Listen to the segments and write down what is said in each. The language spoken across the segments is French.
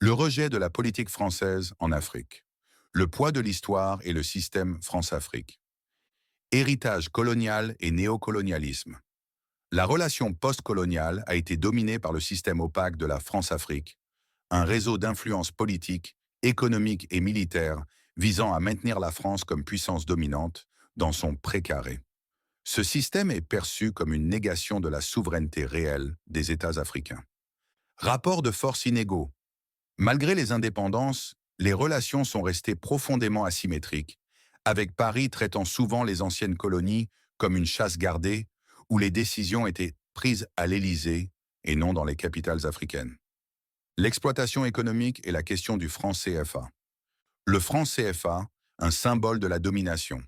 Le rejet de la politique française en Afrique. Le poids de l'histoire et le système France-Afrique. Héritage colonial et néocolonialisme. La relation post-coloniale a été dominée par le système opaque de la France-Afrique, un réseau d'influences politiques, économiques et militaires visant à maintenir la France comme puissance dominante dans son précaré. Ce système est perçu comme une négation de la souveraineté réelle des États africains. Rapport de force inégaux. Malgré les indépendances, les relations sont restées profondément asymétriques, avec Paris traitant souvent les anciennes colonies comme une chasse gardée, où les décisions étaient prises à l'Élysée et non dans les capitales africaines. L'exploitation économique et la question du franc CFA. Le franc CFA, un symbole de la domination.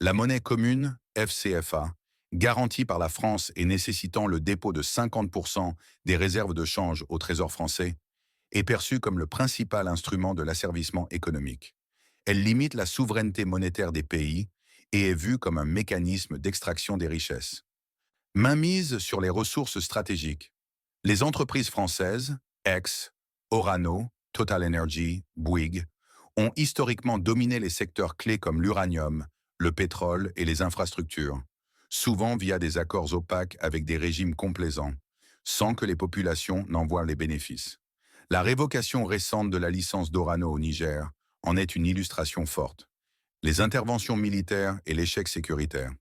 La monnaie commune, FCFA, garantie par la France et nécessitant le dépôt de 50% des réserves de change au Trésor français, est perçue comme le principal instrument de l'asservissement économique. Elle limite la souveraineté monétaire des pays et est vue comme un mécanisme d'extraction des richesses. Mainmise sur les ressources stratégiques. Les entreprises françaises, Ex, Orano, Total Energy, Bouygues, ont historiquement dominé les secteurs clés comme l'uranium, le pétrole et les infrastructures, souvent via des accords opaques avec des régimes complaisants, sans que les populations n'en voient les bénéfices. La révocation récente de la licence d'Orano au Niger en est une illustration forte. Les interventions militaires et l'échec sécuritaire.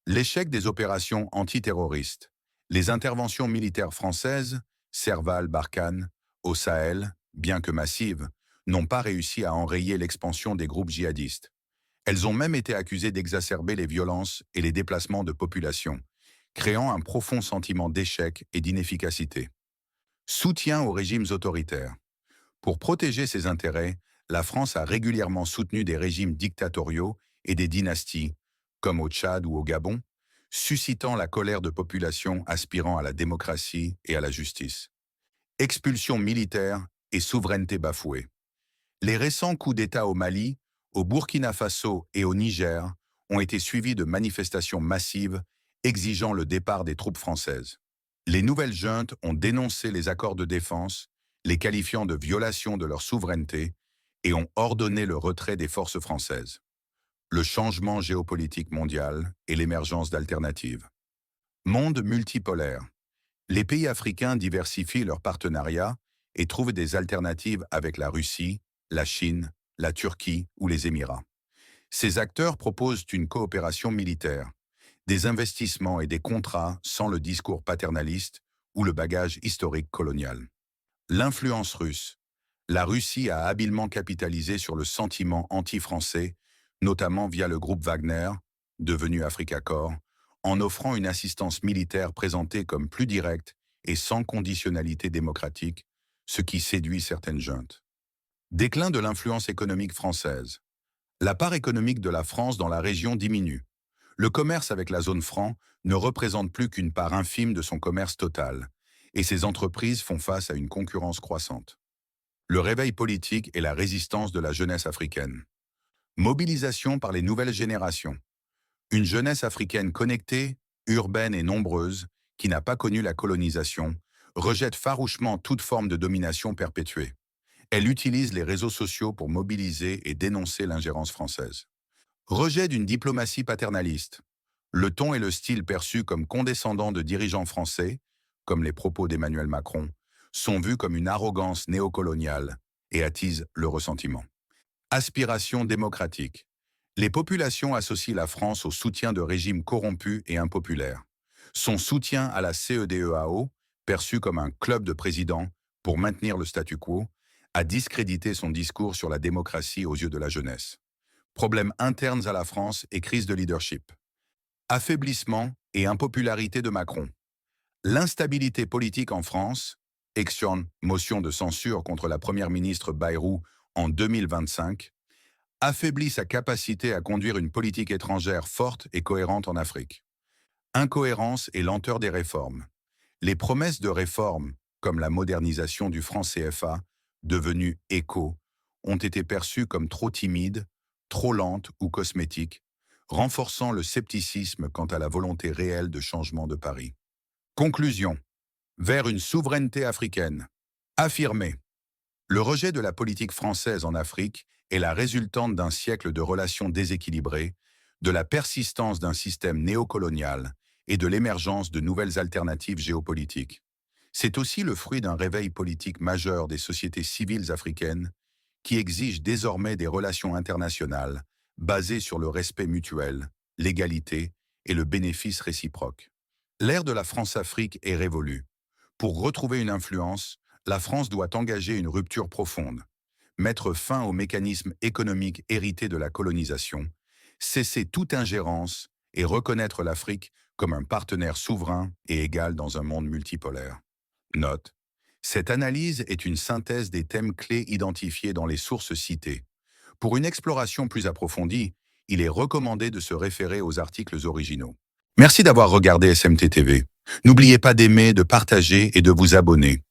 L'échec des opérations antiterroristes. Les interventions militaires françaises, Serval, Barkhane, au Sahel, bien que massives, n'ont pas réussi à enrayer l'expansion des groupes djihadistes. Elles ont même été accusées d'exacerber les violences et les déplacements de population, créant un profond sentiment d'échec et d'inefficacité. Soutien aux régimes autoritaires. Pour protéger ses intérêts, la France a régulièrement soutenu des régimes dictatoriaux et des dynasties, comme au Tchad ou au Gabon, suscitant la colère de populations aspirant à la démocratie et à la justice. Expulsion militaire et souveraineté bafouée. Les récents coups d'État au Mali, au Burkina Faso et au Niger ont été suivis de manifestations massives exigeant le départ des troupes françaises. Les nouvelles juntes ont dénoncé les accords de défense, les qualifiant de violation de leur souveraineté, et ont ordonné le retrait des forces françaises. Le changement géopolitique mondial et l'émergence d'alternatives. Monde multipolaire. Les pays africains diversifient leurs partenariats et trouvent des alternatives avec la Russie, la Chine, la Turquie ou les Émirats. Ces acteurs proposent une coopération militaire, des investissements et des contrats sans le discours paternaliste ou le bagage historique colonial. L'influence russe. La Russie a habilement capitalisé sur le sentiment anti-français, notamment via le groupe Wagner, devenu Africa Corps, en offrant une assistance militaire présentée comme plus directe et sans conditionnalité démocratique, ce qui séduit certaines juntes. Déclin de l'influence économique française. La part économique de la France dans la région diminue. Le commerce avec la zone franc ne représente plus qu'une part infime de son commerce total, et ses entreprises font face à une concurrence croissante. Le réveil politique et la résistance de la jeunesse africaine. Mobilisation par les nouvelles générations. Une jeunesse africaine connectée, urbaine et nombreuse, qui n'a pas connu la colonisation, rejette farouchement toute forme de domination perpétuée. Elle utilise les réseaux sociaux pour mobiliser et dénoncer l'ingérence française. Rejet d'une diplomatie paternaliste. Le ton et le style perçus comme condescendants de dirigeants français, comme les propos d'Emmanuel Macron, sont vus comme une arrogance néocoloniale et attisent le ressentiment. Aspiration démocratique. Les populations associent la France au soutien de régimes corrompus et impopulaires. Son soutien à la CEDEAO, perçu comme un club de présidents pour maintenir le statu quo, a discrédité son discours sur la démocratie aux yeux de la jeunesse. Problèmes internes à la France et crise de leadership. Affaiblissement et impopularité de Macron. L'instabilité politique en France, motion de censure contre la première ministre Bayrou en 2025, affaiblit sa capacité à conduire une politique étrangère forte et cohérente en Afrique. Incohérence et lenteur des réformes. Les promesses de réformes, comme la modernisation du franc CFA, devenu éco, ont été perçues comme trop timides, trop lentes ou cosmétiques, renforçant le scepticisme quant à la volonté réelle de changement de Paris. Conclusion. Vers une souveraineté africaine. Affirmée. Le rejet de la politique française en Afrique est la résultante d'un siècle de relations déséquilibrées, de la persistance d'un système néocolonial et de l'émergence de nouvelles alternatives géopolitiques. C'est aussi le fruit d'un réveil politique majeur des sociétés civiles africaines qui exigent désormais des relations internationales basées sur le respect mutuel, l'égalité et le bénéfice réciproque. L'ère de la France-Afrique est révolue. Pour retrouver une influence, la France doit engager une rupture profonde, mettre fin aux mécanismes économiques hérités de la colonisation, cesser toute ingérence et reconnaître l'Afrique comme un partenaire souverain et égal dans un monde multipolaire. Note. Cette analyse est une synthèse des thèmes clés identifiés dans les sources citées. Pour une exploration plus approfondie, il est recommandé de se référer aux articles originaux. Merci d'avoir regardé SMT TV. N'oubliez pas d'aimer, de partager et de vous abonner.